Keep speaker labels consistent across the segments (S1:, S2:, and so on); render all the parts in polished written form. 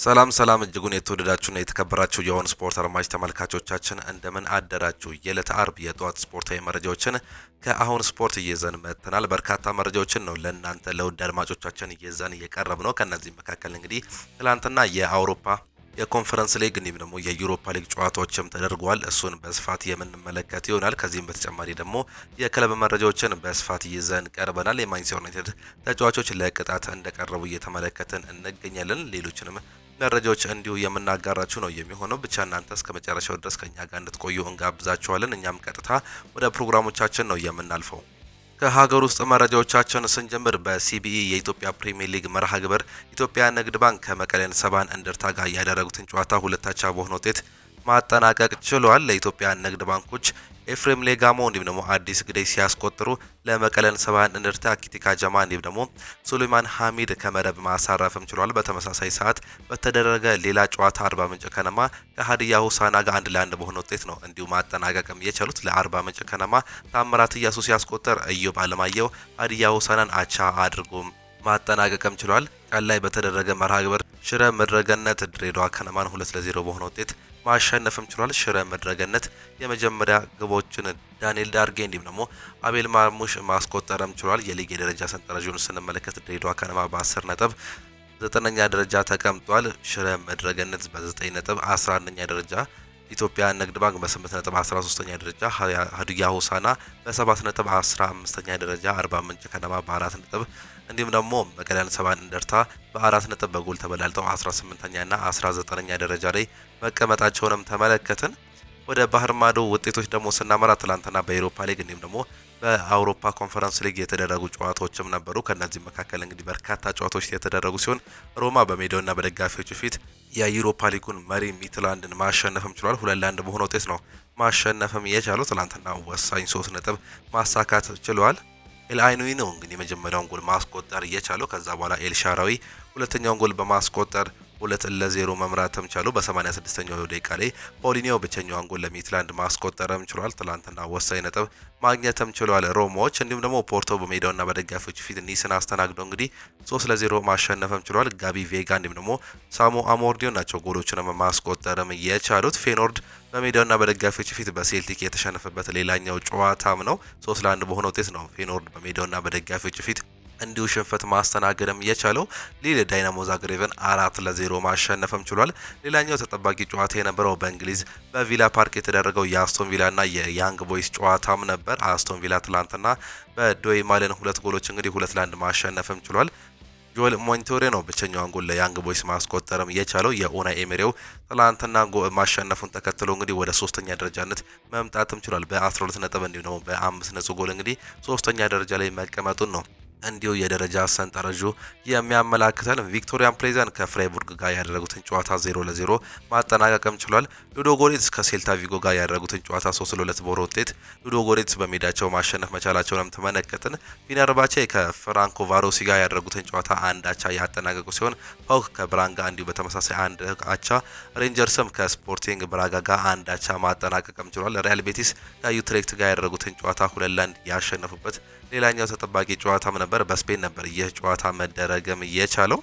S1: ሰላም እጅጉን የተወደዳችሁና የተከበራችሁ የኦን ስፖርት አድማጭ ተመልካቾቻችን እንደምን አደራችሁ። የዕለተ አርብ የጧት ስፖርታዊ መረጃዎችን ከአሁን ስፖርት ይዘን መጥተናል። በርካታ መረጃዎችን ነው ለእናንተ ለውድ አድማጮቻችን ይዘን እየቀረብ ነው። ከነዚህ መካከል እንግዲህ ትላንትና የአውሮፓ የኮንፈረንስ ሊግ እንዲሁም ደግሞ የዩሮፓ ሊግ ጨዋታዎችም ተደርጓል። እሱን በስፋት የምንመለከት ይሆናል። ከዚህም በተጨማሪ ደግሞ የክለብ መረጃዎችን በስፋት ይዘን ቀርበናል። የማንቸስተር ዩናይትድ ተጫዋቾች ለቅጣት እንደቀረቡ እየተመለከትን እንገኛለን። ሌሎችንም መረጃዎች እንዲሁ የምናጋራችሁ ነው የሚሆነው። ብቻ እናንተ እስከ መጨረሻው ድረስ ከኛ ጋር እንድትቆዩ እንጋብዛችኋለን። እኛም ቀጥታ ወደ ፕሮግራሞቻችን ነው የምናልፈው። ከሀገር ውስጥ መረጃዎቻችን ስንጀምር በሲቢኢ የኢትዮጵያ ፕሪሚየር ሊግ መርሃ ግብር ኢትዮጵያ ንግድ ባንክ ከመቀሌ ሰባ እንደርታ ጋር ያደረጉትን ጨዋታ ሁለት አቻ በሆነ ውጤት ማጠናቀቅ ችሏል። ለኢትዮጵያ ንግድ ባንኮች ኤፍሬም ሌጋሞ እንዲሁም ደግሞ አዲስ ግዴይ ሲያስቆጥሩ ለመቀለን ሰባ እንደርታ ኪቲካ ጀማ እንዲሁም ደግሞ ሱሌማን ሐሚድ ከመረብ ማሳረፍም ችሏል። በተመሳሳይ ሰዓት በተደረገ ሌላ ጨዋታ አርባ ምንጭ ከነማ ከሀዲያ ሆሳዕና ጋር 1-1 በሆነ ውጤት ነው እንዲሁ ማጠናቀቅም የቻሉት። ለአርባ ምንጭ ከነማ ታምራት እያሱ ሲያስቆጥር እዮብ አለማየሁ ሀዲያ ሆሳዕናን አቻ አድርጎ ማጠናቀቅም ችሏል። ቀን ላይ በተደረገ መርሃ ግብር ሽረ ምድረገነት ድሬዳዋ ከነማን 2-0 በሆነ ውጤት ማሸነፍም ችሏል። ሽረ ምድረገነት የመጀመሪያ ግቦችን ዳንኤል ዳርጌ እንዲሁም ደግሞ አቤል ማሙሽ ማስቆጠርም ችሏል። የሊግ የደረጃ ሰንጠረዡን ስንመለከት ድሬዳዋ ከነማ በ10 ነጥብ 9ኛ ደረጃ ተቀምጧል። ሽረ ምድረገነት በ9 ነጥብ 11ኛ ደረጃ፣ ኢትዮጵያ ንግድ ባንክ በ8 ነጥብ 13ኛ ደረጃ፣ ሀዲያ ሆሳዕና በ7 ነጥብ 15ኛ ደረጃ፣ አርባ ምንጭ ከነማ በ4 ነጥብ እንዲሁም ደግሞ መቀለ ሰባ እንደርታ በ4 ነጥብ በጎል ተበላልተው 18ኛ እና 19ኛ ደረጃ ላይ መቀመጣቸውንም ተመለከትን። ወደ ባህር ማዶ ውጤቶች ደግሞ ስናመራ ትላንትና በአውሮፓ ሊግ እንዲሁም ደግሞ በአውሮፓ ኮንፈረንስ ሊግ የተደረጉ ጨዋታዎችም ነበሩ። ከነዚህ መካከል እንግዲህ በርካታ ጨዋታዎች የተደረጉ ሲሆን ሮማ በሜዳውና በደጋፊዎቹ ፊት የዩሮፓ ሊጉን መሪ ሚትላንድን ማሸነፍም ችሏል። 2-1 በሆነ ውጤት ነው ማሸነፍም የቻለው። ትላንትና ወሳኝ 3 ነጥብ ማሳካት ችሏል። ኤልአይኑይ ነው እንግዲህ የመጀመሪያውን ጎል ማስቆጠር እየቻለው። ከዛ በኋላ ኤልሻራዊ ሁለተኛውን ጎል በማስቆጠር 2-0 መምራትም ቻሉ። በ86ኛው ደቂቃ ላይ ፖሊኒዮ ብቸኛውን ጎል ለሚትላንድ ማስቆጠርም ችሏል። ትላንትና ወሳኝ ነጥብ ማግኘትም ችሏል ሮማዎች። እንዲሁም ደግሞ ፖርቶ በሜዳውና በደጋፊዎች ፊት ኒስን አስተናግዶ እንግዲህ 3-0 ማሸነፍም ችሏል። ጋቢ ቬጋ እንዲሁም ደግሞ ሳሙ አሞርዲዮ ናቸው ጎሎችንም ማስቆጠርም የቻሉት። ፌኖርድ በሜዳውና በደጋፊዎች ፊት በሴልቲክ የተሸነፈበት ሌላኛው ጨዋታም ነው። 3-1 በሆነ ውጤት ነው ፌኖርድ በሜዳውና በደጋፊዎች ፊት እንዲሁ ሽንፈት ማስተናገድም የቻለው። ሊል ዳይናሞ ዛግሬቭን 4-0 ማሸነፍም ችሏል። ሌላኛው ተጠባቂ ጨዋታ የነበረው በእንግሊዝ በቪላ ፓርክ የተደረገው የአስቶን ቪላና የያንግ ቦይስ ጨዋታም ነበር። አስቶን ቪላ ትላንትና በዶይ ማለን 2 ጎሎች እንግዲህ 2-1 ማሸነፍም ችሏል። ጆል ሞንቶሬ ነው ብቸኛውን ጎል ለያንግ ቦይስ ማስቆጠርም የቻለው። የኡናይ ኤሜሬው ትላንትና ማሸነፉን ተከትሎ እንግዲህ ወደ 3ኛ ደረጃነት መምጣትም ችሏል በ12 ነጥብ እንዲሁ ነው በ5 ነጥብ ጎል እንግዲህ 3ኛ ደረጃ ላይ መቀመጡን ነው እንዲሁ የደረጃ ሰንጠረዡ የሚያመላክተን። ቪክቶሪያን ፕሌዘን ከፍራይቡርግ ጋር ያደረጉትን ጨዋታ 0-0 ማጠናቀቅም ችሏል። ሉዶ ጎሬትስ ከሴልታ ቪጎ ጋር ያደረጉትን ጨዋታ 3-2 በሆነ ውጤት ሉዶ ጎሬትስ በሜዳቸው ማሸነፍ መቻላቸውንም ተመለከትን። ፊነርባቼ ከፍራንኮ ቫሮሲ ጋር ያደረጉትን ጨዋታ 1 አቻ ያጠናቀቁ ሲሆን ፓውክ ከብራንጋ እንዲሁ በተመሳሳይ 1 አቻ፣ ሬንጀርስም ከስፖርቲንግ ብራጋ ጋር 1 አቻ ማጠናቀቅም ችሏል። ሪያል ቤቲስ ከዩትሬክት ጋር ያደረጉትን ጨዋታ 2-1 ያሸነፉበት ሌላኛው ተጠባቂ ጨዋታም ነበር። በስፔን ነበር ይህ ጨዋታ መደረግም የቻለው።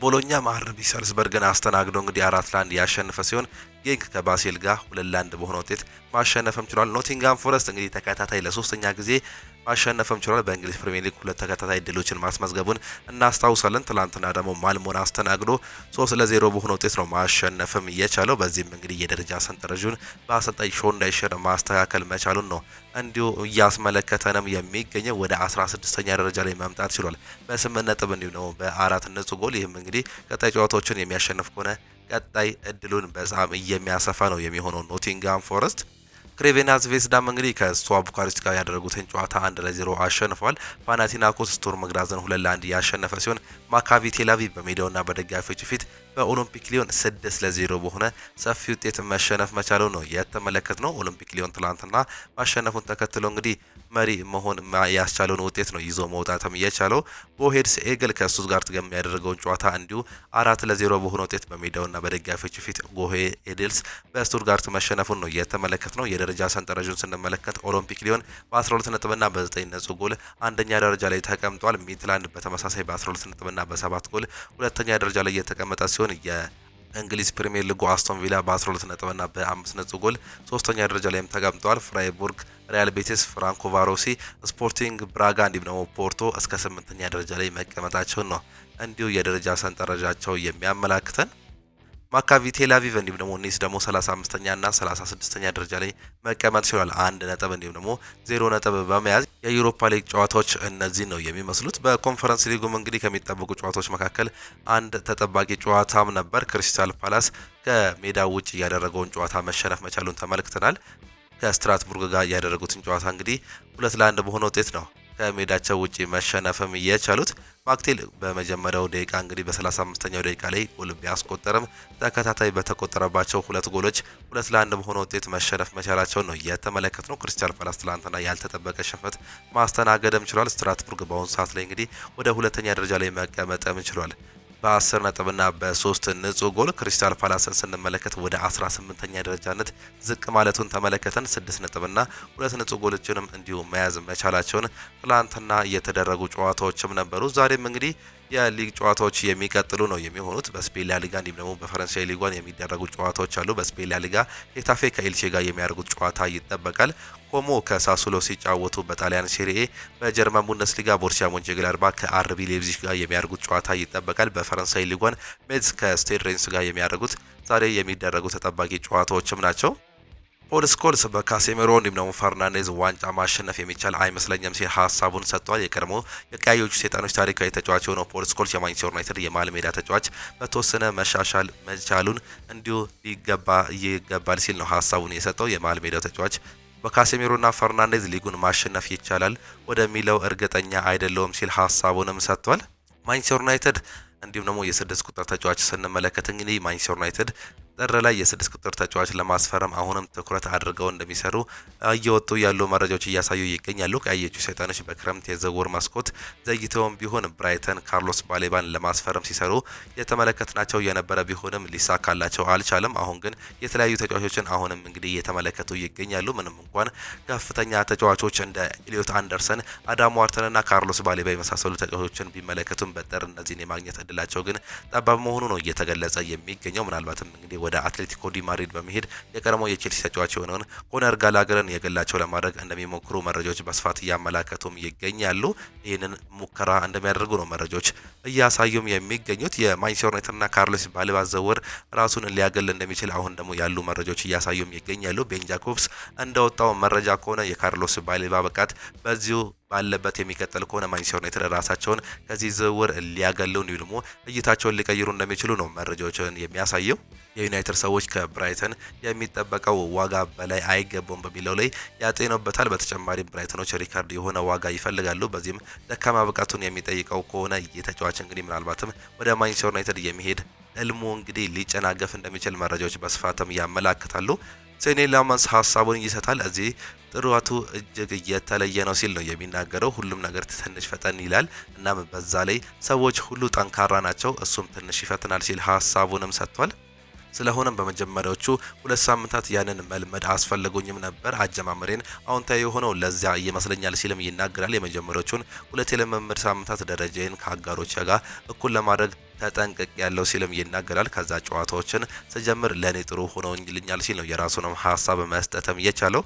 S1: ቦሎኛ ማርቢ ሳልስበርግን አስተናግዶ እንግዲህ 4-1 ያሸነፈ ሲሆን ጌንክ ከባሴል ጋር 2-1 በሆነ ውጤት ማሸነፍም ችሏል። ኖቲንጋም ፎረስት እንግዲህ ተከታታይ ለ3ኛ ጊዜ ማሸነፍም ችሏል። በእንግሊዝ ፕሪሚየር ሊግ 2 ተከታታይ ድሎችን ማስመዝገቡን እናስታውሳለን። ትላንትና ደግሞ ማልሞን አስተናግዶ 3-0 በሆነ ውጤት ነው ማሸነፍም የቻለው። በዚህም እንግዲህ የደረጃ ሰንጠረዡን በአሰልጣኝ ሾን ዳይሸር ማስተካከል መቻሉን ነው እንዲሁ እያስመለከተንም የሚገኘው። ወደ 16ኛ ደረጃ ላይ መምጣት ችሏል በ8 ነጥብ እንዲሁ ነው በ4 ነጥብ ጎል። ይህም እንግዲህ ቀጣይ ጨዋታዎችን የሚያሸንፍ ከሆነ ቀጣይ እድሉን በጣም የሚያሰፋ ነው የሚሆነው። ኖቲንጋም ፎረስት ክሬቬና ዝቬዝዳም እንግዲህ ከስቱዋ ቡካሪስት ጋር ያደረጉትን ጨዋታ 1-0 አሸንፈዋል። ፓናቲናኮስ ስቱርም ግራዝን 2-1 ያሸነፈ ሲሆን ማካቢ ቴላቪቭ በሜዳውና በደጋፊዎች ፊት በኦሎምፒክ ሊዮን 6-0 በሆነ ሰፊ ውጤት መሸነፍ መቻሉ ነው የተመለከትነው። ኦሎምፒክ ሊዮን ትላንትና ማሸነፉን ተከትሎ እንግዲህ መሪ መሆን ያስቻለውን ውጤት ነው ይዞ መውጣትም የቻለው። ቦሄድስ ኤግል ከስቱትጋርት ጋር ያደረገውን ጨዋታ እንዲሁ 4-0 በሆነ ውጤት በሜዳውና በደጋፊዎች ፊት ጎሄ ኤድልስ በስቱትጋርት መሸነፉን ነው የተመለከትነው። የደረጃ ሰንጠረዡን ስንመለከት ኦሎምፒክ ሊዮን በ12 ነጥብና በ9 ነጥብ ጎል አንደኛ ደረጃ ላይ ተቀምጧል። ሚትላንድ በተመሳሳይ በ12 ነጥብና በ7 ጎል ሁለተኛ ደረጃ ላይ የተቀመጠ ሲሆን እንግሊዝ ፕሪሚየር ሊጉ አስቶን ቪላ በ12 ነጥብና በ5 ነጥብ ጎል ሶስተኛ ደረጃ ላይም ተቀምጠዋል። ፍራይቡርግ፣ ሪያል ቤቲስ፣ ፍራንኮ ቫሮሲ፣ ስፖርቲንግ ብራጋ እንዲሁም ደግሞ ፖርቶ እስከ 8ኛ ደረጃ ላይ መቀመጣቸውን ነው እንዲሁ የደረጃ ሰንጠረዣቸው የሚያመላክተን። ማካቢ ቴል አቪቭ እንዲሁም ደግሞ ኒስ ደግሞ 35ኛ እና 36ኛ ደረጃ ላይ መቀመጥ ችሏል። 1 ነጥብ እንዲሁም ደግሞ 0 ነጥብ በመያዝ የዩሮፓ ሊግ ጨዋታዎች እነዚህ ነው የሚመስሉት። በኮንፈረንስ ሊጉም እንግዲህ ከሚጠበቁ ጨዋታዎች መካከል አንድ ተጠባቂ ጨዋታም ነበር። ክሪስታል ፓላስ ከሜዳው ውጭ ያደረገውን ጨዋታ መሸነፍ መቻሉን ተመልክተናል። ከስትራስቡርግ ጋር ያደረጉትን ጨዋታ እንግዲህ 2-1 በሆነ ውጤት ነው ከሜዳቸው ውጪ መሸነፍም የቻሉት። ማክቴል በመጀመሪያው ደቂቃ እንግዲህ በ35ኛው ደቂቃ ላይ ጎል ቢያስቆጠርም ተከታታይ በተቆጠረባቸው 2 ጎሎች 2-1 በሆነ ውጤት መሸነፍ መቻላቸው ነው የተመለከትነው። ክሪስታል ፓላስ ትላንትና ያልተጠበቀ ሽንፈት ማስተናገድም ችሏል። ስትራስቡርግ በአሁኑ ሰዓት ላይ እንግዲህ ወደ 2ኛ ደረጃ ላይ መቀመጥም ችሏል። በ10 ነጥብና በ3 ንጹህ ጎል ክሪስታል ፓላስን ስንመለከት ወደ 18ኛ ደረጃነት ዝቅ ማለቱን ተመለከተን። 6 ነጥብና 2 ንጹህ ጎሎችንም እንዲሁ መያዝ መቻላቸውን ትላንትና የተደረጉ ጨዋታዎችም ነበሩ። ዛሬም እንግዲህ የሊግ ጨዋታዎች የሚቀጥሉ ነው የሚሆኑት። በስፔን ላሊጋ እንዲሁም ደግሞ በፈረንሳይ ሊጓን የሚደረጉ ጨዋታዎች አሉ። በስፔን ላሊጋ ሄታፌ ከኤልቼ ጋር የሚያደርጉት ጨዋታ ይጠበቃል። ኮሞ ከሳሱሎ ሲጫወቱ በጣሊያን ሴሪኤ፣ በጀርመን ቡንደስሊጋ ቦሩሲያ ሞንቸግላድባክ ከአርቢ ሌፕዚግ ጋር የሚያደርጉት ጨዋታ ይጠበቃል። በፈረንሳይ ሊጓን ሜትዝ ከስቴድ ሬንስ ጋር የሚያደርጉት ዛሬ የሚደረጉ ተጠባቂ ጨዋታዎችም ናቸው። ፖል ስኮልስ በካሴሜሮ እንዲሁም ደግሞ ፈርናንዴዝ ዋንጫ ማሸነፍ የሚቻል አይመስለኝም ሲል ሀሳቡን ሰጥቷል። የቀድሞ የቀያዮቹ ሰይጣኖች ታሪካዊ ተጫዋች የሆነው ፖል ስኮልስ የማንቸስተር ዩናይትድ የመሃል ሜዳ ተጫዋች በተወሰነ መሻሻል መቻሉን እንዲሁ ይገባል ሲል ነው ሀሳቡን የሰጠው። የመሃል ሜዳው ተጫዋች በካሴሜሮና ፈርናንዴዝ ሊጉን ማሸነፍ ይቻላል ወደሚለው እርግጠኛ አይደለውም ሲል ሀሳቡንም ሰጥቷል። ማንቸስተር ዩናይትድ እንዲሁም ደግሞ የ6 ቁጥር ተጫዋች ስንመለከት እንግዲህ ማንቸስተር ዩናይትድ ጥር ላይ የ6 ቁጥር ተጫዋች ለማስፈረም አሁንም ትኩረት አድርገው እንደሚሰሩ እየወጡ ያሉ መረጃዎች እያሳዩ ይገኛሉ። ቀያዮቹ ሰይጣኖች በክረምት የዝውውር መስኮት ዘግይተውም ቢሆን ብራይተን ካርሎስ ባሌባን ለማስፈረም ሲሰሩ የተመለከትናቸው የነበረ ቢሆንም ሊሳካላቸው አልቻለም። አሁን ግን የተለያዩ ተጫዋቾችን አሁንም እንግዲህ እየተመለከቱ ይገኛሉ። ምንም እንኳን ከፍተኛ ተጫዋቾች እንደ ኤሊዮት አንደርሰን፣ አዳም ዋርተንና ካርሎስ ባሌባ የመሳሰሉ ተጫዋቾችን ቢመለከቱም በጥር እነዚህን የማግኘት እድላቸው ግን ጠባብ መሆኑ ነው እየተገለጸ የሚገኘው። ምናልባትም እንግዲህ ወደ አትሌቲኮ ዲ ማድሪድ በመሄድ የቀድሞ የቼልሲ ተጫዋች የሆነውን ኮነር ጋላገርን የግላቸው ለማድረግ እንደሚሞክሩ መረጃዎች በስፋት እያመላከቱም ይገኛሉ። ይህንን ሙከራ እንደሚያደርጉ ነው መረጃዎች እያሳዩም የሚገኙት። የማንቸስተር ዩናይትድና ካርሎስ ባሌባ ዝውውር ራሱን ሊያገል እንደሚችል አሁን ደግሞ ያሉ መረጃዎች እያሳዩም ይገኛሉ። ቤን ጃኮብስ እንደወጣው መረጃ ከሆነ የካርሎስ ባሌባ ብቃት በዚሁ ባለበት የሚቀጥል ከሆነ ማንቸስተር ዩናይትድ ራሳቸውን ከዚህ ዝውውር ሊያገሉ እንዲሁ ደግሞ እይታቸውን ሊቀይሩ እንደሚችሉ ነው መረጃዎችን የሚያሳየው። የዩናይትድ ሰዎች ከብራይተን የሚጠበቀው ዋጋ በላይ አይገቡም በሚለው ላይ ያጤኑበታል። በተጨማሪም ብራይተኖች ሪካርድ የሆነ ዋጋ ይፈልጋሉ። በዚህም ደካማ ብቃቱን የሚጠይቀው ከሆነ የተጫዋች እንግዲህ ምናልባትም ወደ ማንቸስተር ዩናይትድ የሚሄድ እልሙ እንግዲህ ሊጨናገፍ እንደሚችል መረጃዎች በስፋትም ያመላክታሉ። ሴኔ ላመንስ ሀሳቡን ይሰጣል። እዚህ ጥሩቱ እጅግ የተለየ ነው ሲል ነው የሚናገረው። ሁሉም ነገር ትንሽ ፈጠን ይላል፣ እናም በዛ ላይ ሰዎች ሁሉ ጠንካራ ናቸው፣ እሱም ትንሽ ይፈትናል ሲል ሀሳቡንም ሰጥቷል። ስለሆነም በመጀመሪያዎቹ 2 ሳምንታት ያንን መልመድ አስፈልጎኝም ነበር። አጀማመሬን አዎንታዊ የሆነው ለዚያ ይመስለኛል ሲልም ይናገራል። የመጀመሪያዎቹን 2 የልምምድ ሳምንታት ደረጃዬን ከአጋሮች ጋር እኩል ለማድረግ ተጠንቅቅ ያለው ሲልም ይናገራል። ከዛ ጨዋታዎችን ስጀምር ለኔ ጥሩ ሆነውልኛል ሲል ነው የራሱንም ሀሳብ መስጠትም የቻለው።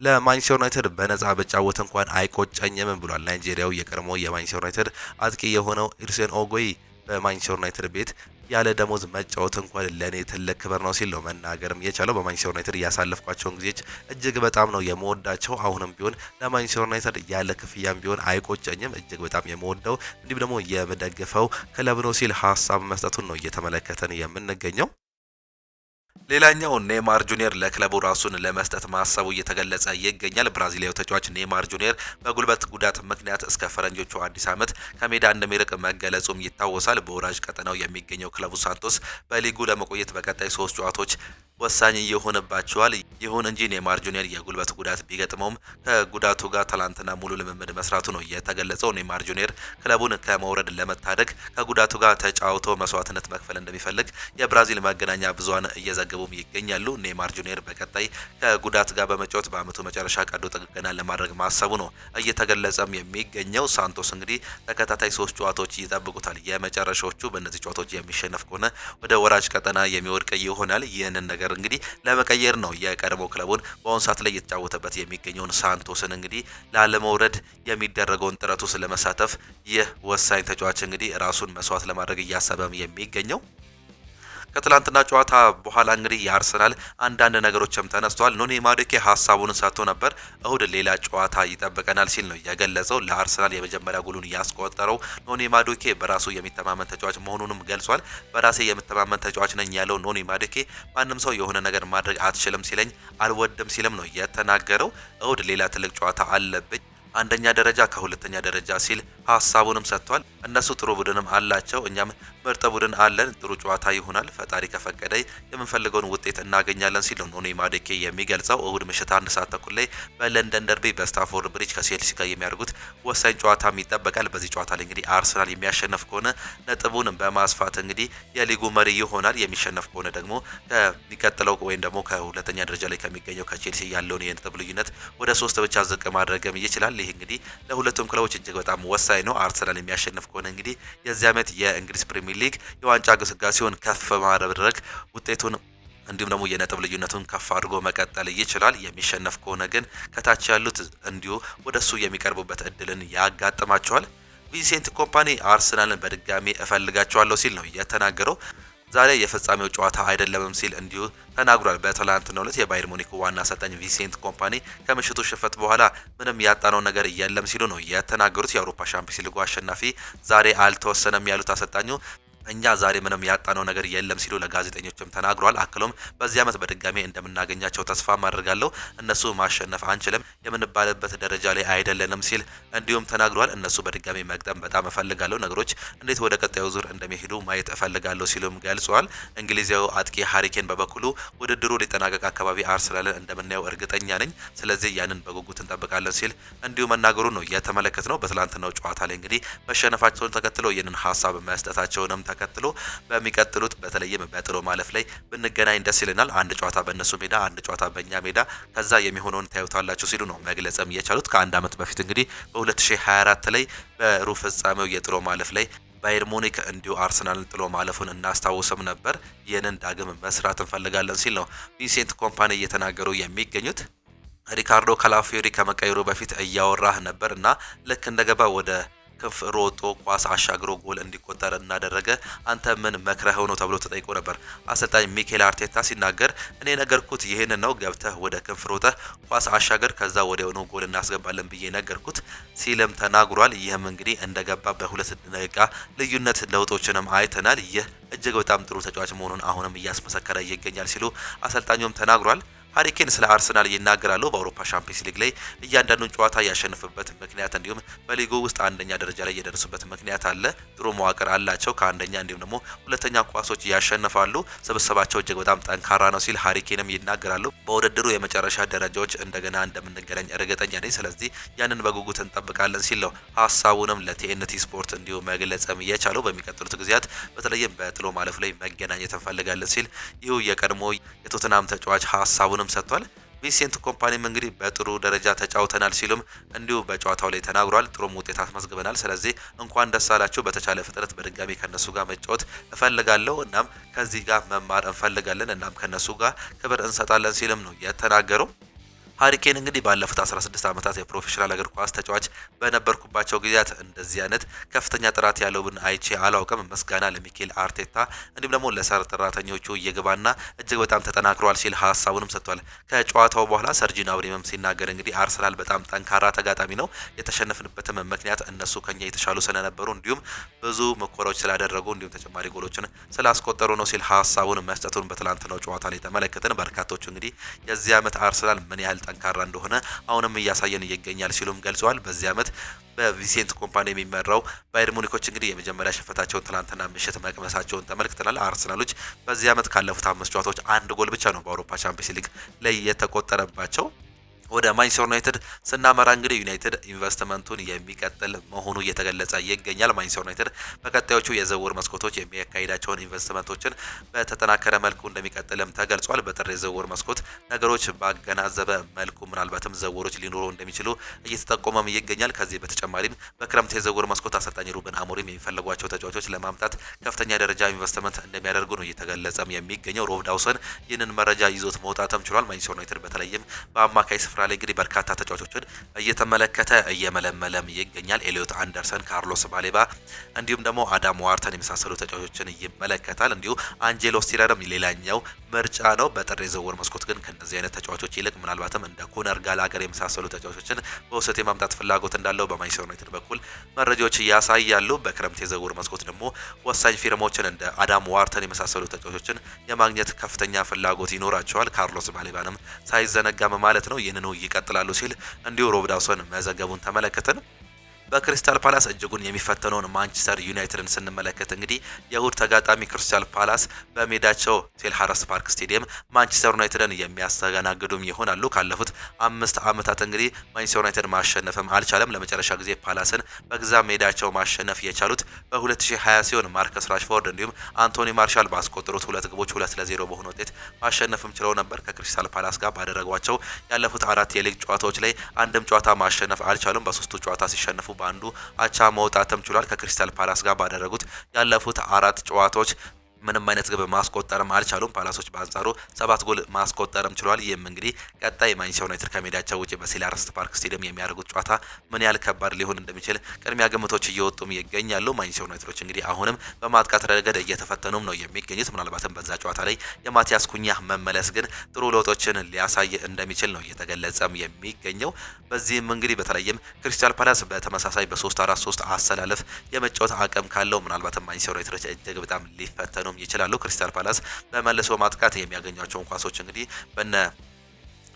S1: ለማንቸስተር ዩናይትድ በነጻ በጫወት እንኳን አይቆጨኝም ብሏል። ናይጄሪያው የቀድሞ የማንቸስተር ዩናይትድ አጥቂ የሆነው ኢርሴን ኦጎይ በማንቸስተር ዩናይትድ ቤት ያለ ደሞዝ መጫወት እንኳን ለኔ ትልቅ ክብር ነው ሲል ነው መናገርም የቻለው። በማንቸስተር ዩናይትድ ያሳለፍኳቸውን ጊዜዎች እጅግ በጣም ነው የምወዳቸው። አሁንም ቢሆን ለማንቸስተር ዩናይትድ ያለ ክፍያም ቢሆን አይቆጨኝም። እጅግ በጣም የምወደው እንዲሁም ደግሞ የምደግፈው ክለብ ነው ሲል ሀሳብ መስጠቱን ነው እየተመለከተን የምንገኘው። ሌላኛው ኔይማር ጁኒየር ለክለቡ ራሱን ለመስጠት ማሰቡ እየተገለጸ ይገኛል። ብራዚላዊው ተጫዋች ኔይማር ጁኒየር በጉልበት ጉዳት ምክንያት እስከ ፈረንጆቹ አዲስ ዓመት ከሜዳ እንደሚርቅ መገለጹም ይታወሳል። በወራጅ ቀጠናው የሚገኘው ክለቡ ሳንቶስ በሊጉ ለመቆየት በቀጣይ 3 ጨዋታዎች ወሳኝ ይሆንባቸዋል። ይሁን እንጂ ኔይማር ጁኒየር የጉልበት ጉዳት ቢገጥመውም ከጉዳቱ ጋር ትላንትና ሙሉ ልምምድ መስራቱ ነው የተገለጸው። ኔይማር ጁኒየር ክለቡን ከመውረድ ለመታደግ ከጉዳቱ ጋር ተጫውቶ መስዋዕትነት መክፈል እንደሚፈልግ የብራዚል መገናኛ ብዙሃን እየዘገቡም ይገኛሉ። ኔይማር ጁኒየር በቀጣይ ከጉዳት ጋር በመጫወት በአመቱ መጨረሻ ቀዶ ጥገና ለማድረግ ማሰቡ ነው እየተገለጸም የሚገኘው። ሳንቶስ እንግዲህ ተከታታይ 3 ጨዋታዎች ይጠብቁታል። የመጨረሻዎቹ በእነዚህ ጨዋታዎች የሚሸነፍ ከሆነ ወደ ወራጅ ቀጠና የሚወድቅ ይሆናል። ይህንን ነገር እንግዲህ ለመቀየር ነው የቀድሞ ክለቡን በአሁኑ ሰዓት ላይ እየተጫወተበት የሚገኘውን ሳንቶስን እንግዲህ ላለመውረድ የሚደረገውን ጥረቱ ስለመሳተፍ ይህ ወሳኝ ተጫዋች እንግዲህ ራሱን መስዋዕት ለማድረግ እያሰበም የሚገኘው። ከትላንትና ጨዋታ በኋላ እንግዲህ የአርሰናል አንዳንድ ነገሮችም ተነስተዋል። ኖኒ ማዱኬ ሀሳቡን ሰጥቶ ነበር። እሁድ ሌላ ጨዋታ ይጠብቀናል ሲል ነው የገለጸው። ለአርሰናል የመጀመሪያ ጎሉን ያስቆጠረው ኖኒ ማዱኬ በራሱ የሚተማመን ተጫዋች መሆኑንም ገልጿል። በራሴ የምተማመን ተጫዋች ነኝ ያለው ኖኒ ማዱኬ ማንም ሰው የሆነ ነገር ማድረግ አትችልም ሲለኝ አልወድም ሲልም ነው የተናገረው። እሁድ ሌላ ትልቅ ጨዋታ አለብኝ፣ አንደኛ ደረጃ ከሁለተኛ ደረጃ ሲል ሀሳቡንም ሰጥቷል። እነሱ ጥሩ ቡድንም አላቸው፣ እኛም ምርጥ ቡድን አለን። ጥሩ ጨዋታ ይሆናል፣ ፈጣሪ ከፈቀደ የምንፈልገውን ውጤት እናገኛለን ሲል ነው ኖኒ ማዱኬ የሚገልጸው። እሁድ ምሽት 1 ሰዓት ተኩል ላይ በለንደን ደርቢ በስታንፎርድ ብሪጅ ከቼልሲ ጋር የሚያደርጉት ወሳኝ ጨዋታም ይጠበቃል። በዚህ ጨዋታ ላይ እንግዲህ አርሰናል የሚያሸንፍ ከሆነ ነጥቡን በማስፋት እንግዲህ የሊጉ መሪ ይሆናል። የሚሸነፍ ከሆነ ደግሞ ከሚቀጥለው ወይም ደግሞ ከሁለተኛ ደረጃ ላይ ከሚገኘው ከቼልሲ ያለውን የነጥብ ልዩነት ወደ 3 ብቻ ዝቅ ማድረግም ይችላል። ይህ እንግዲህ ለሁለቱም ክለቦች እጅግ በጣም ወሳኝ ነው። አርሰናል የሚያሸንፍ ከሆነ እንግዲህ የዚህ ዓመት የእንግሊዝ ፕሪሚየር ሊግ የዋንጫ ግስጋሴውን ከፍ ማድረግ ውጤቱን እንዲሁም ደግሞ የነጥብ ልዩነቱን ከፍ አድርጎ መቀጠል ይችላል። የሚሸነፍ ከሆነ ግን ከታች ያሉት እንዲሁ ወደሱ የሚቀርቡበት እድልን ያጋጥማቸዋል። ቪንሴንት ኮምፓኒ አርሰናልን በድጋሚ እፈልጋቸዋለሁ ሲል ነው የተናገረው። ዛሬ የፍጻሜው ጨዋታ አይደለምም ሲል እንዲሁ ተናግሯል። በትላንትናው ዕለት የባየር ሙኒክ ዋና አሰልጣኝ ቪንሴንት ኮምፓኒ ከምሽቱ ሽንፈት በኋላ ምንም ያጣነው ነገር የለም ሲሉ ነው የተናገሩት። የአውሮፓ ሻምፒዮንስ ሊግ አሸናፊ ዛሬ አልተወሰነም ያሉት አሰልጣኙ እኛ ዛሬ ምንም ያጣነው ነገር የለም ሲሉ ለጋዜጠኞችም ተናግሯል። አክሎም በዚህ ዓመት በድጋሚ እንደምናገኛቸው ተስፋ ማድረጋለሁ። እነሱ ማሸነፍ አንችልም የምንባልበት ደረጃ ላይ አይደለንም ሲል እንዲሁም ተናግሯል። እነሱ በድጋሚ መግጠም በጣም እፈልጋለሁ፣ ነገሮች እንዴት ወደ ቀጣዩ ዙር እንደሚሄዱ ማየት እፈልጋለሁ ሲሉም ገልጿል። እንግሊዛዊው አጥቂ ሃሪኬን በበኩሉ ውድድሩ ሊጠናቀቅ አካባቢ አርሰናልን እንደምናየው እርግጠኛ ነኝ፣ ስለዚህ ያንን በጉጉት እንጠብቃለን ሲል እንዲሁ መናገሩ ነው የተመለከት ነው። በትላንትናው ጨዋታ ላይ እንግዲህ መሸነፋቸውን ተከትሎ ይህንን ሀሳብ መስጠታቸውንም ተከትሎ በሚቀጥሉት በተለይም በጥሎ ማለፍ ላይ ብንገናኝ ደስ ይለናል። አንድ ጨዋታ በእነሱ ሜዳ፣ አንድ ጨዋታ በእኛ ሜዳ፣ ከዛ የሚሆነውን ታዩታላችሁ ሲሉ ነው መግለጽም የቻሉት። ከአንድ ዓመት በፊት እንግዲህ በ2024 ላይ በሩብ ፍጻሜው የጥሎ ማለፍ ላይ ባየር ሙኒክ እንዲሁ አርሰናልን ጥሎ ማለፉን እናስታውስም ነበር። ይህንን ዳግም መስራት እንፈልጋለን ሲል ነው ቪንሴንት ኮምፓኒ እየተናገሩ የሚገኙት። ሪካርዶ ካላፊዮሪ ከመቀየሩ በፊት እያወራህ ነበር እና ልክ እንደገባ ወደ ክንፍ ሮጦ ኳስ አሻግሮ ጎል እንዲቆጠር እናደረገ አንተ ምን መክረኸው ነው ተብሎ ተጠይቆ ነበር። አሰልጣኝ ሚኬል አርቴታ ሲናገር እኔ ነገርኩት ይሄንን ነው፣ ገብተህ ወደ ክንፍ ሮጠህ ኳስ አሻገር፣ ከዛ ወዲያውኑ ጎል እናስገባለን ብዬ ነገርኩት ሲልም ተናግሯል። ይህም እንግዲህ እንደገባ በ2 ደቂቃ ልዩነት ለውጦችንም አይተናል። ይህ እጅግ በጣም ጥሩ ተጫዋች መሆኑን አሁንም እያስመሰከረ ይገኛል ሲሉ አሰልጣኙም ተናግሯል። ሃሪኬን ስለ አርሰናል ይናገራሉ። በአውሮፓ ሻምፒዮንስ ሊግ ላይ እያንዳንዱን ጨዋታ ያሸነፈበት ምክንያት እንዲሁም በሊጉ ውስጥ አንደኛ ደረጃ ላይ የደረሱበት ምክንያት አለ። ጥሩ መዋቅር አላቸው። ከአንደኛ እንዲሁም ደግሞ ሁለተኛ ኳሶች ያሸንፋሉ። ስብስባቸው እጅግ በጣም ጠንካራ ነው ሲል ሃሪኬንም ይናገራሉ። በውድድሩ የመጨረሻ ደረጃዎች እንደገና እንደምንገናኝ እርግጠኛ ነኝ፣ ስለዚህ ያንን በጉጉት እንጠብቃለን ሲል ነው ሀሳቡንም ለቲኤንቲ ስፖርት እንዲሁ መግለጽም የቻለው። በሚቀጥሉት ጊዜያት በተለይም በጥሎ ማለፍ ላይ መገናኘት እንፈልጋለን ሲል ይሁ የቀድሞ የቶተናም ተጫዋች ሀሳቡን ሰጥቷል። ቪንሴንት ኮምፓኒም እንግዲህ በጥሩ ደረጃ ተጫውተናል ሲሉም እንዲሁ በጨዋታው ላይ ተናግሯል። ጥሩም ውጤት አስመዝግበናል፣ ስለዚህ እንኳን ደስ አላችሁ፣ በተቻለ ፍጥነት በድጋሚ ከነሱ ጋር መጫወት እፈልጋለሁ፣ እናም ከዚህ ጋር መማር እንፈልጋለን፣ እናም ከነሱ ጋር ክብር እንሰጣለን ሲልም ነው የተናገረው። ሃሪኬን እንግዲህ ባለፉት 16 ዓመታት የፕሮፌሽናል እግር ኳስ ተጫዋች በነበርኩባቸው ጊዜያት እንደዚህ አይነት ከፍተኛ ጥራት ያለው ቡድን አይቼ አላውቅም። ምስጋና ለሚኬል አርቴታ እንዲሁም ደግሞ ለሰራተኞቹ እየገባና እጅግ በጣም ተጠናክሯል ሲል ሀሳቡንም ሰጥቷል። ከጨዋታው በኋላ ሰርጂን አብሪምም ሲናገር እንግዲህ አርሰናል በጣም ጠንካራ ተጋጣሚ ነው፣ የተሸነፍንበትም ምክንያት እነሱ ከኛ የተሻሉ ስለነበሩ እንዲሁም ብዙ ሙከራዎች ስላደረጉ እንዲሁም ተጨማሪ ጎሎችን ስላስቆጠሩ ነው ሲል ሀሳቡን መስጠቱን በትላንትናው ጨዋታ ላይ ተመለከትን። በርካቶቹ እንግዲህ የዚህ ዓመት አርሰናል ምን ያህል ጠንካራ እንደሆነ አሁንም እያሳየን ይገኛል ሲሉም ገልጸዋል። በዚህ ዓመት በቪንሴንት ኮምፓኒ የሚመራው ባየር ሙኒኮች እንግዲህ የመጀመሪያ ሽንፈታቸውን ትናንትና ምሽት መቅመሳቸውን ተመልክተናል። አርሰናሎች በዚህ ዓመት ካለፉት 5 ጨዋታዎች 1 ጎል ብቻ ነው በአውሮፓ ቻምፒየንስ ሊግ ላይ የተቆጠረባቸው። ወደ ማንቸስተር ዩናይትድ ስናመራ እንግዲህ ዩናይትድ ኢንቨስትመንቱን የሚቀጥል መሆኑ እየተገለጸ ይገኛል። ማንቸስተር ዩናይትድ በቀጣዮቹ የዝውውር መስኮቶች የሚያካሂዳቸውን ኢንቨስትመንቶችን በተጠናከረ መልኩ እንደሚቀጥልም ተገልጿል። በጥር የዝውውር መስኮት ነገሮች ባገናዘበ መልኩ ምናልባትም ዝውውሮች ሊኖሩ እንደሚችሉ እየተጠቆመም ይገኛል። ከዚህ በተጨማሪም በክረምት የዝውውር መስኮት አሰልጣኝ ሩበን አሞሪም የሚፈልጓቸው ተጫዋቾች ለማምጣት ከፍተኛ ደረጃ ኢንቨስትመንት እንደሚያደርጉ ነው እየተገለጸም የሚገኘው። ሮብ ዳውሰን ይህንን መረጃ ይዞት መውጣትም ችሏል። ማንቸስተር ዩናይትድ በተለይም በአማካይ ስፍራ ላይ እንግዲህ በርካታ ተጫዋቾችን እየተመለከተ እየመለመለም ይገኛል። ኤሊዮት አንደርሰን፣ ካርሎስ ባሌባ እንዲሁም ደግሞ አዳም ዋርተን የመሳሰሉ ተጫዋቾችን ይመለከታል። እንዲሁ አንጄሎ ስቲለርም ሌላኛው ምርጫ ነው። በጥር የዝውውር መስኮት ግን ከእነዚህ አይነት ተጫዋቾች ይልቅ ምናልባትም እንደ ኮነር ጋላገር የመሳሰሉ ተጫዋቾችን በውሰት የማምጣት ፍላጎት እንዳለው በማንቸስተር ዩናይትድ በኩል መረጃዎች ያሳያሉ። በክረምት የዝውውር መስኮት ደግሞ ወሳኝ ፊርማዎችን እንደ አዳም ዋርተን የመሳሰሉ ተጫዋቾችን የማግኘት ከፍተኛ ፍላጎት ይኖራቸዋል። ካርሎስ ባሌባንም ሳይዘነጋም ማለት ነው። ይህንኑ ይቀጥላሉ ሲል እንዲሁ ሮብ ዳውሰን መዘገቡን ተመለከትን። በክሪስታል ፓላስ እጅጉን የሚፈተነውን ማንቸስተር ዩናይትድን ስንመለከት እንግዲህ የእሁድ ተጋጣሚ ክሪስታል ፓላስ በሜዳቸው ሴልኸርስት ፓርክ ስቴዲየም ማንቸስተር ዩናይትድን የሚያስተናግዱም ይሆናሉ። ካለፉት 5 ዓመታት እንግዲህ ማንቸስተር ዩናይትድ ማሸነፍም አልቻለም። ለመጨረሻ ጊዜ ፓላስን በግዛ ሜዳቸው ማሸነፍ የቻሉት በ2020 ሲሆን ማርከስ ራሽፎርድ እንዲሁም አንቶኒ ማርሻል ባስቆጠሩት 2 ግቦች 2-0 በሆነ ውጤት ማሸነፍም ችለው ነበር። ከክሪስታል ፓላስ ጋር ባደረጓቸው ያለፉት 4 የሊግ ጨዋታዎች ላይ አንድም ጨዋታ ማሸነፍ አልቻሉም። በሶስቱ ጨዋታ ሲሸነፉ በአንዱ አቻ መውጣትም ችሏል። ከክሪስታል ፓላስ ጋር ባደረጉት ያለፉት 4 ጨዋታዎች ምንም አይነት ግብ ማስቆጠርም አልቻሉም። ፓላሶች በአንጻሩ 7 ጎል ማስቆጠርም ችሏል። ይህም እንግዲህ ቀጣይ ማንቸስተር ዩናይትድ ከሜዳቸው ውጪ በሴልኸርስት ፓርክ ስቴዲየም የሚያደርጉት ጨዋታ ምን ያህል ከባድ ሊሆን እንደሚችል ቅድሚያ ግምቶች እየወጡም ይገኛሉ። ማንቸስተር ዩናይትዶች እንግዲህ አሁንም በማጥቃት ረገድ እየተፈተኑም ነው የሚገኙት። ምናልባትም በዛ ጨዋታ ላይ የማቲያስ ኩኛ መመለስ ግን ጥሩ ለውጦችን ሊያሳይ እንደሚችል ነው እየተገለጸም የሚገኘው። በዚህም እንግዲህ በተለይም ክሪስታል ፓላስ በተመሳሳይ በ3-4-3 አሰላለፍ የመጫወት አቅም ካለው ምናልባትም ማንቸስተር ዩናይትዶች እጅግ በጣም ሊፈተኑ ይችላሉ። ክሪስታል ፓላስ በመልሶ ማጥቃት የሚያገኟቸውን ኳሶች እንግዲህ በነ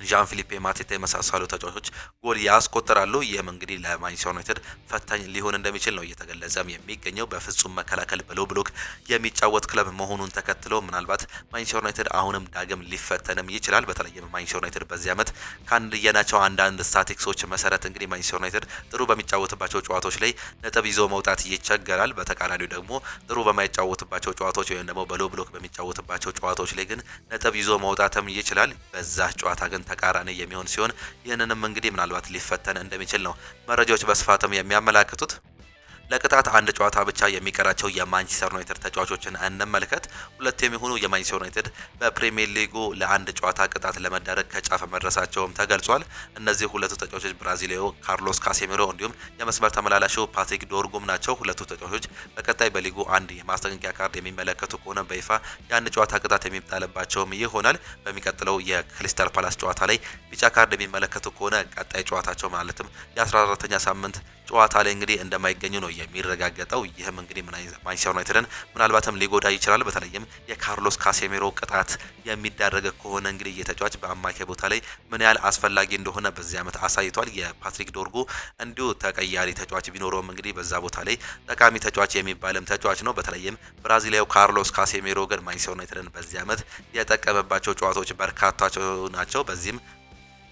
S1: ዣን ፊሊፔ ማቴታ የመሳሰሉ ተጫዋቾች ጎል ያስቆጥራሉ። ይህም እንግዲህ ለማንቸስተር ዩናይትድ ፈታኝ ሊሆን እንደሚችል ነው እየተገለጸም የሚገኘው። በፍጹም መከላከል ብሎ ብሎክ የሚጫወት ክለብ መሆኑን ተከትሎ ምናልባት ማንቸስተር ዩናይትድ አሁንም ዳግም ሊፈተንም ይችላል። በተለይም ማንቸስተር ዩናይትድ በዚህ ዓመት ካየናቸው አንዳንድ ስታቲክሶች መሰረት እንግዲህ ማንቸስተር ዩናይትድ ጥሩ በሚጫወትባቸው ጨዋታዎች ላይ ነጥብ ይዞ መውጣት ይቸገራል። በተቃራኒው ደግሞ ጥሩ በማይጫወትባቸው ጨዋታዎች ወይም ደግሞ በሎ ብሎክ በሚጫወትባቸው ጨዋታዎች ላይ ግን ነጥብ ይዞ መውጣትም ይችላል። በዛ ጨዋታ ግን ተቃራኒ የሚሆን ሲሆን ይህንንም እንግዲህ ምናልባት ሊፈተን እንደሚችል ነው መረጃዎች በስፋትም የሚያመላክቱት። ለቅጣት አንድ ጨዋታ ብቻ የሚቀራቸው የማንቸስተር ዩናይትድ ተጫዋቾችን እንመልከት። ሁለት የሚሆኑ የማንቸስተር ዩናይትድ በፕሪሚየር ሊጉ ለአንድ ጨዋታ ቅጣት ለመዳረግ ከጫፍ መድረሳቸውም ተገልጿል። እነዚህ ሁለቱ ተጫዋቾች ብራዚሊያዊ ካርሎስ ካሴሚሮ እንዲሁም የመስመር ተመላላሹ ፓትሪክ ዶርጉም ናቸው። ሁለቱ ተጫዋቾች በቀጣይ በሊጉ አንድ የማስጠንቀቂያ ካርድ የሚመለከቱ ከሆነ በይፋ የአንድ ጨዋታ ቅጣት የሚጣልባቸውም ይሆናል። በሚቀጥለው የክሪስታል ፓላስ ጨዋታ ላይ ቢጫ ካርድ የሚመለከቱ ከሆነ ቀጣይ ጨዋታቸው ማለትም የ14ኛ ሳምንት ጨዋታ ላይ እንግዲህ እንደማይገኙ ነው የሚረጋገጠው። ይህም እንግዲህ ማንቸስተር ዩናይትድን ምናልባትም ሊጎዳ ይችላል። በተለይም የካርሎስ ካሴሚሮ ቅጣት የሚዳረግ ከሆነ እንግዲህ የተጫዋች በአማካይ ቦታ ላይ ምን ያህል አስፈላጊ እንደሆነ በዚህ ዓመት አሳይቷል። የፓትሪክ ዶርጉ እንዲሁ ተቀያሪ ተጫዋች ቢኖረውም እንግዲህ በዛ ቦታ ላይ ጠቃሚ ተጫዋች የሚባልም ተጫዋች ነው። በተለይም ብራዚላዊ ካርሎስ ካሴሚሮ ግን ማንቸስተር ዩናይትድን በዚህ ዓመት የጠቀመባቸው ጨዋታዎች በርካታቸው ናቸው። በዚህም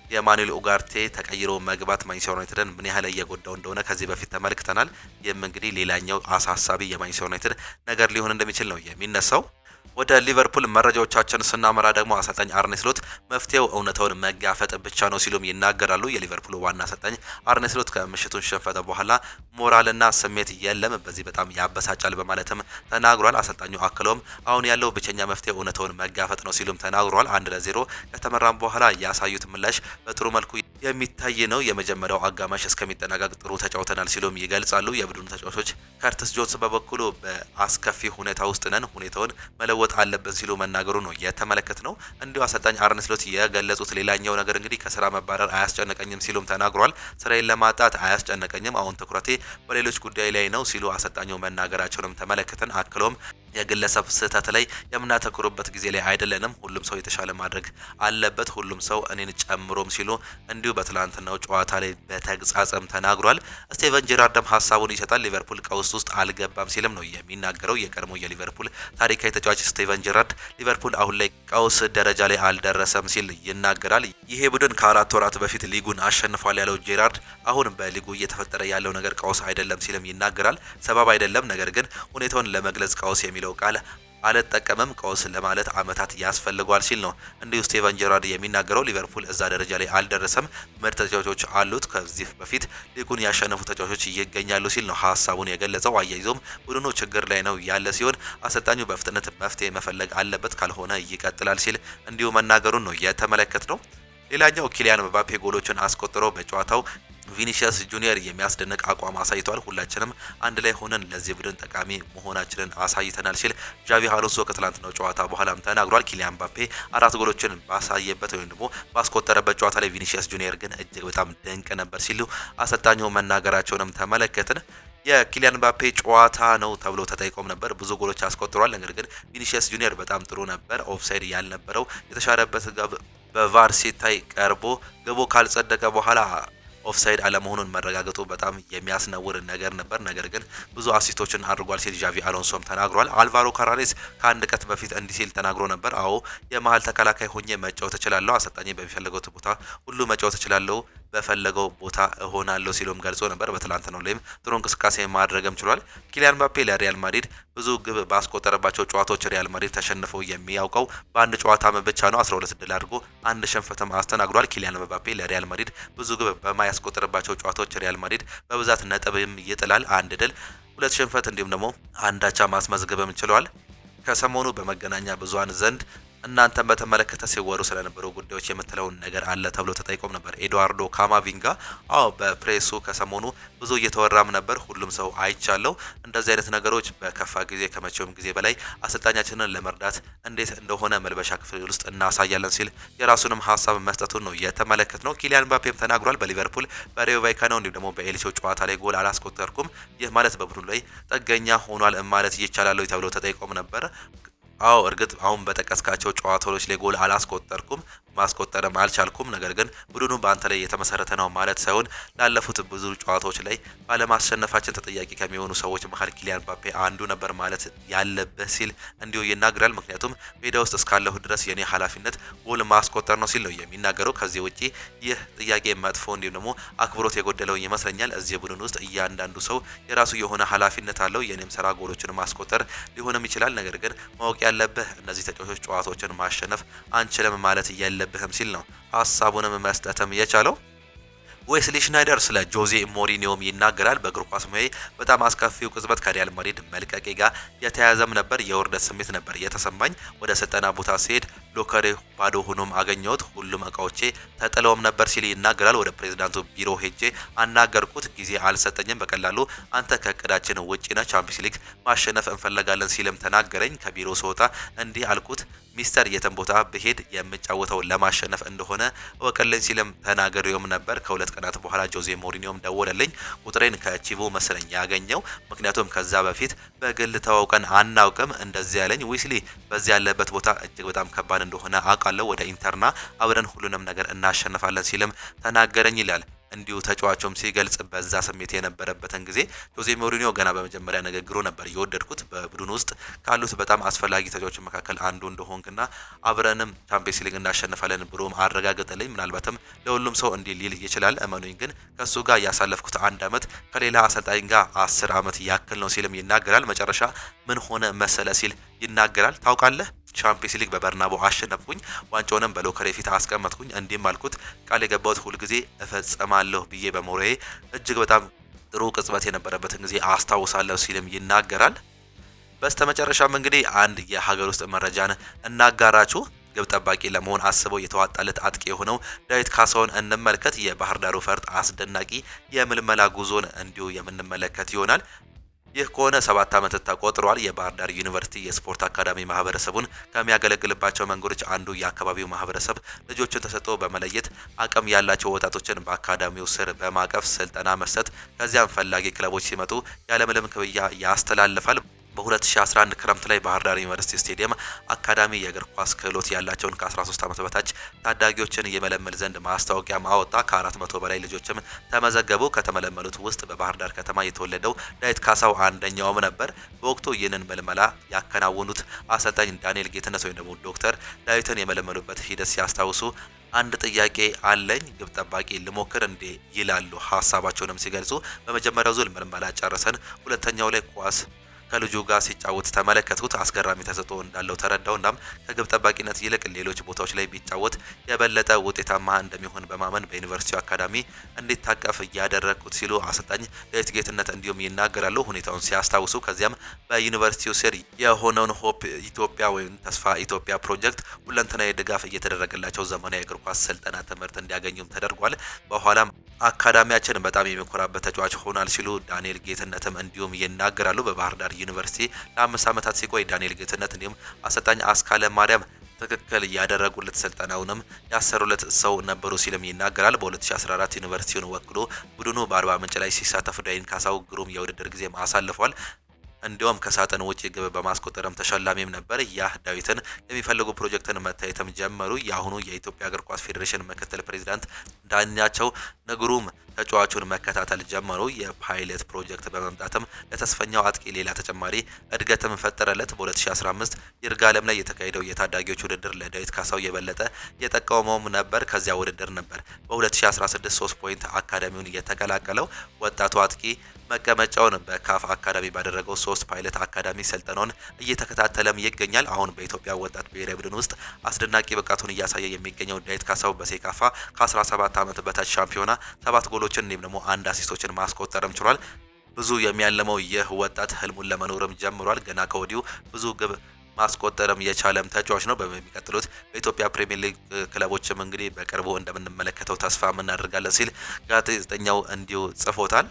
S1: የማኑኤል ኡጋርቴ ተቀይሮ መግባት ማንቸስተር ዩናይትድን ምን ያህል እየጎዳው እንደሆነ ከዚህ በፊት ተመልክተናል። ይህም እንግዲህ ሌላኛው አሳሳቢ የማንቸስተር ዩናይትድ ነገር ሊሆን እንደሚችል ነው የሚነሳው። ወደ ሊቨርፑል መረጃዎቻችን ስናመራ ደግሞ አሰልጣኝ አርኔ ስሎት መፍትሄው እውነታውን መጋፈጥ ብቻ ነው ሲሉም ይናገራሉ። የሊቨርፑል ዋና አሰልጣኝ አርኔ ስሎት ከምሽቱን ሽንፈት በኋላ ሞራልና ስሜት የለም፣ በዚህ በጣም ያበሳጫል በማለትም ተናግሯል። አሰልጣኙ አክለውም አሁን ያለው ብቸኛ መፍትሄ እውነታውን መጋፈጥ ነው ሲሉም ተናግሯል። 1-0 ከተመራም በኋላ ያሳዩት ምላሽ በጥሩ መልኩ የሚታይ ነው። የመጀመሪያው አጋማሽ እስከሚጠናቀቅ ጥሩ ተጫውተናል ሲሉም ይገልጻሉ። የቡድኑ ተጫዋቾች ከርትስ ጆንስ በበኩሉ በአስከፊ ሁኔታ ውስጥ ነን፣ ሁኔታውን መለወጥ አለብን ሲሉ መናገሩ ነው የተመለከት ነው። እንዲሁ አሰልጣኝ አርነ ስሎት የገለጹት ሌላኛው ነገር እንግዲህ ከስራ መባረር አያስጨነቀኝም ሲሉም ተናግሯል። ስራዬን ለማጣት አያስጨነቀኝም፣ አሁን ትኩረቴ በሌሎች ጉዳይ ላይ ነው ሲሉ አሰልጣኙ መናገራቸውንም ተመለከተን። አክሎም የግለሰብ ስህተት ላይ የምናተኩሩበት ጊዜ ላይ አይደለንም። ሁሉም ሰው የተሻለ ማድረግ አለበት፣ ሁሉም ሰው እኔን ጨምሮም ሲሉ እንዲሁ በትላንትናው ጨዋታ ላይ በተግጻጸም ተናግሯል። ስቴቨን ጄራርድም ሀሳቡን ይሰጣል። ሊቨርፑል ቀውስ ውስጥ አልገባም ሲልም ነው የሚናገረው። የቀድሞ የሊቨርፑል ታሪካዊ ተጫዋች ስቴቨን ጄራርድ ሊቨርፑል አሁን ላይ ቀውስ ደረጃ ላይ አልደረሰም ሲል ይናገራል። ይሄ ቡድን ከ4 ወራት በፊት ሊጉን አሸንፏል ያለው ጄራርድ አሁን በሊጉ እየተፈጠረ ያለው ነገር ቀውስ አይደለም ሲልም ይናገራል። ሰበብ አይደለም፣ ነገር ግን ሁኔታውን ለመግለጽ ቀውስ የሚለው ቃል አልጠቀመም። ቀውስ ለማለት አመታት ያስፈልጓል ሲል ነው እንዲሁ ስቴቨን ጄራርድ የሚናገረው። ሊቨርፑል እዛ ደረጃ ላይ አልደረሰም፣ ምርጥ ተጫዋቾች አሉት፣ ከዚህ በፊት ሊጉን ያሸነፉ ተጫዋቾች ይገኛሉ ሲል ነው ሀሳቡን የገለጸው። አያይዞም ቡድኑ ችግር ላይ ነው ያለ ሲሆን አሰልጣኙ በፍጥነት መፍትሄ መፈለግ አለበት፣ ካልሆነ ይቀጥላል ሲል እንዲሁ መናገሩን ነው የተመለከት ነው። ሌላኛው ኪሊያን ምባፔ ጎሎችን አስቆጥሮ በጨዋታው ቪኒሲየስ ጁኒየር የሚያስደንቅ አቋም አሳይቷል። ሁላችንም አንድ ላይ ሆነን ለዚህ ቡድን ጠቃሚ መሆናችንን አሳይተናል ሲል ጃቪ አሎንሶ ከትላንትናው ጨዋታ በኋላም ተናግሯል። ኪሊያን ምባፔ 4 ጎሎችን ባሳየበት ወይም ደግሞ ባስቆጠረበት ጨዋታ ላይ ቪኒሲየስ ጁኒየር ግን እጅግ በጣም ድንቅ ነበር ሲሉ አሰልጣኙ መናገራቸውንም ተመለከትን። የኪሊያን ምባፔ ጨዋታ ነው ተብሎ ተጠይቆም ነበር። ብዙ ጎሎች አስቆጥሯል። ነገር ግን ቪኒሲየስ ጁኒየር በጣም ጥሩ ነበር። ኦፍሳይድ ያልነበረው የተሻረበት ግብ በቫር ሲታይ ቀርቦ ግቡ ካልጸደቀ በኋላ ኦፍሳይድ አለመሆኑን መረጋገጡ በጣም የሚያስነውር ነገር ነበር። ነገር ግን ብዙ አሲስቶችን አድርጓል ሲል ጃቪ አሎንሶም ተናግሯል። አልቫሮ ካራሬስ ከአንድ ቀን በፊት እንዲህ ሲል ተናግሮ ነበር። አዎ የመሀል ተከላካይ ሆኜ መጫወት እችላለሁ፣ አሰልጣኝ በሚፈልገው ቦታ ሁሉ መጫወት እችላለሁ፣ በፈለገው ቦታ እሆናለሁ ሲሉም ገልጾ ነበር። በትላንትናው ላይም ጥሩ እንቅስቃሴ ማድረግም ችሏል። ኪሊያን ምባፔ ለሪያል ማድሪድ ብዙ ግብ ባስቆጠረባቸው ጨዋታዎች ሪያል ማድሪድ ተሸንፎ የሚያውቀው በአንድ ጨዋታ ብቻ ነው። 12 ድል አድርጎ አንድ ሽንፈትም አስተናግዷል። ኪሊያን ምባፔ ለሪያል ማድሪድ ብዙ ግብ በማያስቆጠረባቸው ጨዋታዎች ሪያል ማድሪድ በብዛት ነጥብም ይጥላል። አንድ ድል፣ 2 ሽንፈት እንዲሁም ደግሞ አንዳቻ ማስመዝገብም ችለዋል። ከሰሞኑ በመገናኛ ብዙሃን ዘንድ እናንተን በተመለከተ ሲወሩ ስለነበሩ ጉዳዮች የምትለውን ነገር አለ ተብሎ ተጠይቆም ነበር ኤድዋርዶ ካማቪንጋ። አዎ በፕሬሱ ከሰሞኑ ብዙ እየተወራም ነበር፣ ሁሉም ሰው አይቻለው። እንደዚህ አይነት ነገሮች በከፋ ጊዜ ከመቼውም ጊዜ በላይ አሰልጣኛችንን ለመርዳት እንዴት እንደሆነ መልበሻ ክፍል ውስጥ እናሳያለን ሲል የራሱንም ሀሳብ መስጠቱን ነው የተመለከት ነው። ኪሊያን ምባፔም ተናግሯል። በሊቨርፑል በሬዮ ቫይካኖ እንዲሁም ደግሞ በኤልሲዮ ጨዋታ ላይ ጎል አላስቆጠርኩም፣ ይህ ማለት በቡድኑ ላይ ጥገኛ ሆኗል ማለት ይቻላል ተብሎ ተጠይቆም ነበር። አዎ እርግጥ አሁን በጠቀስካቸው ጨዋታዎች ላይ ጎል አላስቆጠርኩም፣ ማስቆጠርም አልቻልኩም። ነገር ግን ቡድኑ በአንተ ላይ የተመሰረተ ነው ማለት ሳይሆን ላለፉት ብዙ ጨዋታዎች ላይ ባለማሸነፋችን ተጠያቂ ከሚሆኑ ሰዎች መሀል ኪሊያን ምባፔ አንዱ ነበር ማለት ያለብህ ሲል እንዲሁ ይናገራል። ምክንያቱም ሜዳ ውስጥ እስካለሁ ድረስ የኔ ኃላፊነት ጎል ማስቆጠር ነው ሲል ነው የሚናገረው። ከዚህ ውጪ ይህ ጥያቄ መጥፎ እንዲሁም ደግሞ አክብሮት የጎደለው ይመስለኛል። እዚህ ቡድን ውስጥ እያንዳንዱ ሰው የራሱ የሆነ ኃላፊነት አለው። የኔም ስራ ጎሎችን ማስቆጠር ሊሆንም ይችላል። ነገር ግን ማወቅ ያለብህ እነዚህ ተጫዋቾች ጨዋታዎችን ማሸነፍ አንችልም ማለት የለብህም ሲል ነው ሀሳቡንም መስጠትም የቻለው። ዌስሊ ሽናይደር ስለ ጆዜ ሞሪኒዮም ይናገራል። በእግር ኳስ ሙያዬ በጣም አስከፊው ቅጽበት ከሪያል ማድሪድ መልቀቄ ጋር የተያያዘም ነበር። የውርደት ስሜት ነበር የተሰማኝ። ወደ ስልጠና ቦታ ሲሄድ ሎከሬ ባዶ ሆኖም አገኘሁት። ሁሉም እቃዎቼ ተጥለውም ነበር ሲል ይናገራል። ወደ ፕሬዝዳንቱ ቢሮ ሄጄ አናገርኩት። ጊዜ አልሰጠኝም። በቀላሉ አንተ ከእቅዳችን ውጪ ነህ፣ ቻምፒየንስ ሊግ ማሸነፍ እንፈለጋለን ሲልም ተናገረኝ። ከቢሮ ስወጣ እንዲህ አልኩት፣ ሚስተር የትም ቦታ ብሄድ የምጫወተው ለማሸነፍ እንደሆነ እወቅልኝ ሲልም ተናግሬውም ነበር። ከሁለት ቀናት በኋላ ጆዜ ሞሪኒዮም ደወለልኝ። ቁጥሬን ከቺቮ መሰለኝ ያገኘው፣ ምክንያቱም ከዛ በፊት በግል ተዋውቀን አናውቅም። እንደዚህ ያለኝ ዊስሊ በዚህ ያለበት ቦታ እጅግ በጣም ከባድ እንደሆነ አውቃለሁ። ወደ ኢንተርና አብረን ሁሉንም ነገር እናሸንፋለን ሲልም ተናገረኝ ይላል። እንዲሁ ተጫዋቹም ሲገልጽ በዛ ስሜት የነበረበትን ጊዜ ጆዜ ሞሪኒዮ ገና በመጀመሪያ ንግግሩ ነበር የወደድኩት በቡድን ውስጥ ካሉት በጣም አስፈላጊ ተጫዋቾች መካከል አንዱ እንደሆንክና አብረንም ቻምፒየንስ ሊግ እናሸንፋለን ብሎም አረጋግጠልኝ። ምናልባትም ለሁሉም ሰው እንዲህ ሊል ይችላል፣ እመኑኝ ግን ከሱ ጋር ያሳለፍኩት 1 አመት ከሌላ አሰልጣኝ ጋር 10 አመት ያክል ነው ሲልም ይናገራል። መጨረሻ ምን ሆነ መሰለ ሲል ይናገራል። ታውቃለህ ቻምፒየንስ ሊግ በበርናቦ አሸነፍኩኝ፣ ዋንጫውንም በሎከሬ ፊት አስቀመጥኩኝ። እንዲህም አልኩት ቃል የገባሁት ሁል ጊዜ እፈጽማለሁ ብዬ በሞራዬ እጅግ በጣም ጥሩ ቅጽበት የነበረበትን ጊዜ አስታውሳለሁ ሲልም ይናገራል። በስተመጨረሻም እንግዲህ አንድ የሀገር ውስጥ መረጃን እናጋራችሁ። ግብ ጠባቂ ለመሆን አስበው የተዋጣለት አጥቂ የሆነው ዳዊት ካሳውን እንመልከት። የባህር ዳሩ ፈርጥ አስደናቂ የምልመላ ጉዞን እንዲሁ የምንመለከት ይሆናል። ይህ ከሆነ 7 ዓመት ተቆጥሯል። የባህር ዳር ዩኒቨርሲቲ የስፖርት አካዳሚ ማህበረሰቡን ከሚያገለግልባቸው መንገዶች አንዱ የአካባቢው ማህበረሰብ ልጆችን ተሰጥቶ በመለየት አቅም ያላቸው ወጣቶችን በአካዳሚው ስር በማቀፍ ስልጠና መስጠት፣ ከዚያም ፈላጊ ክለቦች ሲመጡ ያለምንም ክፍያ ያስተላልፋል። በ2011 ክረምት ላይ ባህር ዳር ዩኒቨርሲቲ ስቴዲየም አካዳሚ የእግር ኳስ ክህሎት ያላቸውን ከ13 ዓመት በታች ታዳጊዎችን የመለመል ዘንድ ማስታወቂያ ማወጣ። ከ400 በላይ ልጆችም ተመዘገቡ። ከተመለመሉት ውስጥ በባህር ዳር ከተማ የተወለደው ዳዊት ካሳው አንደኛውም ነበር። በወቅቱ ይህንን መልመላ ያከናወኑት አሰልጣኝ ዳንኤል ጌትነት ወይም ደግሞ ዶክተር ዳዊትን የመለመሉበት ሂደት ሲያስታውሱ አንድ ጥያቄ አለኝ፣ ግብ ጠባቂ ልሞክር እንዴ ይላሉ ሀሳባቸውንም ሲገልጹ። በመጀመሪያው ዙር ምልመላ ጨርሰን ሁለተኛው ላይ ኳስ ከልጁ ጋር ሲጫወት ተመለከትኩት። አስገራሚ ተሰጥኦ እንዳለው ተረዳው። እናም ከግብ ጠባቂነት ይልቅ ሌሎች ቦታዎች ላይ ቢጫወት የበለጠ ውጤታማ እንደሚሆን በማመን በዩኒቨርሲቲው አካዳሚ እንዲታቀፍ እያደረግኩት ሲሉ አሰልጣኝ ዳዊት ጌትነት እንዲሁም ይናገራሉ ሁኔታውን ሲያስታውሱ። ከዚያም በዩኒቨርሲቲው ስር የሆነውን ሆፕ ኢትዮጵያ ወይም ተስፋ ኢትዮጵያ ፕሮጀክት ሁለንተናዊ ድጋፍ እየተደረገላቸው ዘመናዊ የእግር ኳስ ስልጠና ትምህርት እንዲያገኙም ተደርጓል። በኋላም አካዳሚያችን በጣም የሚኮራበት ተጫዋች ሆናል ሲሉ ዳንኤል ጌትነትም እንዲሁም ይናገራሉ። በባህር ዳር ዩኒቨርሲቲ ለ5 ዓመታት ሲቆይ ዳንኤል ጌትነት እንዲሁም አሰልጣኝ አስካለ ማርያም ትክክል ያደረጉለት ስልጠናውንም ያሰሩለት ሰው ነበሩ ሲልም ይናገራል። በ2014 ዩኒቨርሲቲውን ወክሎ ቡድኑ በአርባ ምንጭ ላይ ሲሳተፍ ዳዊት ካሳው ግሩም የውድድር ጊዜ አሳልፏል። እንዲሁም ከሳጥን ውጪ ግብ በማስቆጠርም ተሸላሚም ነበር። ያ ዳዊትን የሚፈልጉ ፕሮጀክትን መታየትም ጀመሩ። የአሁኑ የኢትዮጵያ እግር ኳስ ፌዴሬሽን ምክትል ፕሬዚዳንት ዳኛቸው ንግሩም ተጫዋቹን መከታተል ጀመሩ። የፓይለት ፕሮጀክት በመምጣትም ለተስፈኛው አጥቂ ሌላ ተጨማሪ እድገትም ፈጠረለት። በ2015 ይርጋለም ላይ የተካሄደው የታዳጊዎች ውድድር ለዳዊት ካሳው የበለጠ የጠቀመውም ነበር። ከዚያ ውድድር ነበር በ2016 3 ፖይንት አካዳሚውን የተቀላቀለው። ወጣቱ አጥቂ መቀመጫውን በካፍ አካዳሚ ባደረገው 3 ፓይለት አካዳሚ ስልጠናውን እየተከታተለም ይገኛል። አሁን በኢትዮጵያ ወጣት ብሔራዊ ቡድን ውስጥ አስደናቂ ብቃቱን እያሳየ የሚገኘው ዳዊት ካሳው በሴካፋ ከ17 ዓመት በታች ሻምፒዮና 7 ጎሎችን እንዲሁም ደግሞ 1 አሲስቶችን ማስቆጠርም ችሏል። ብዙ የሚያለመው ይህ ወጣት ህልሙን ለመኖርም ጀምሯል። ገና ከወዲሁ ብዙ ግብ ማስቆጠርም የቻለም ተጫዋች ነው። በሚቀጥሉት በኢትዮጵያ ፕሪሚየር ሊግ ክለቦችም እንግዲህ በቅርቡ እንደምንመለከተው ተስፋ እናደርጋለን ሲል ጋዜጠኛው እንዲሁ ጽፎታል።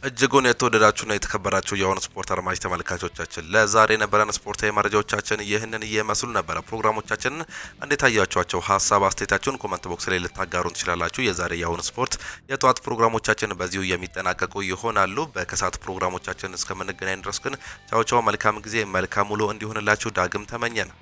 S1: እጅጉን የተወደዳችሁና የተከበራችሁ የሆኑ ስፖርት አድማጭ ተመልካቾቻችን ለዛሬ የነበረን ስፖርታዊ መረጃዎቻችን ይህንን እየመስሉ ነበረ። ፕሮግራሞቻችንን እንዴት አያችኋቸው? ሀሳብ አስተያየታችሁን ኮመንት ቦክስ ላይ ልታጋሩን ትችላላችሁ። የዛሬ የሆኑ ስፖርት የጠዋት ፕሮግራሞቻችን በዚሁ የሚጠናቀቁ ይሆናሉ። በከሳት ፕሮግራሞቻችን እስከምንገናኝ ድረስ ግን ቻው ቻው፣ መልካም ጊዜ፣ መልካም ውሎ እንዲሆንላችሁ ዳግም ተመኘን።